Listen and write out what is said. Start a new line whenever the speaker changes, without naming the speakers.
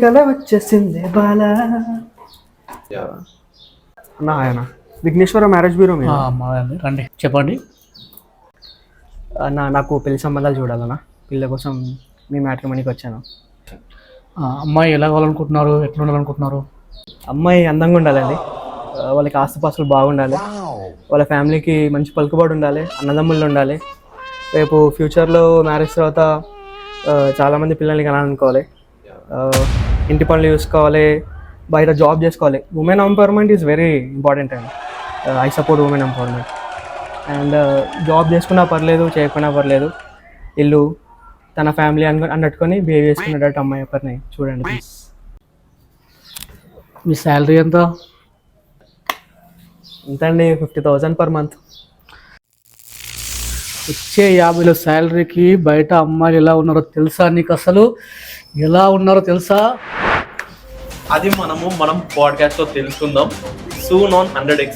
కల వచ్చేసింది బాలా అన్న ఆయన విఘ్నేశ్వర మ్యారేజ్ బ్యూరో మీద
అండి రండి చెప్పండి.
అన్న నాకు పెళ్లి సంబంధాలు చూడాలన్నా, పిల్ల కోసం మీ మ్యాట్రిమోనీకి వచ్చాను.
అమ్మాయి ఎలా కావాలనుకుంటున్నారు, ఎట్లా ఉండాలనుకుంటున్నారు?
అమ్మాయి అందంగా ఉండాలండి, వాళ్ళకి ఆస్తుపాస్తులు బాగుండాలి, వాళ్ళ ఫ్యామిలీకి మంచి పలుకుబడి ఉండాలి, అన్నదమ్ముళ్ళు ఉండాలి, రేపు ఫ్యూచర్లో మ్యారేజ్ తర్వాత చాలామంది పిల్లల్ని కనాలనుకోవాలి, ఇంటి పనులు చూసుకోవాలి, బయట జాబ్ చేసుకోవాలి. Women empowerment is very important అండి. I support women empowerment. And job చేసుకున్నా పర్లేదు, చేయకున్నా పర్లేదు, ఇల్లు తన ఫ్యామిలీ అన్నట్టుకొని బిహేవ్ చేసుకునేటట్టు అమ్మాయి ఒకరిని చూడండి ప్లీజ్.
మీ శాలరీ ఎంత?
ఎంతండి? 50,000 per month.
వచ్చే 50,000 శాలరీకి బయట అమ్మాయిలు ఎలా ఉన్నారో తెలుసా నీకు? అసలు ఎలా ఉన్నారో తెలుసా?
అది మనం పాడ్కాస్ట్లో తెలుసుకుందాం సూన్ ఆన్ 100x.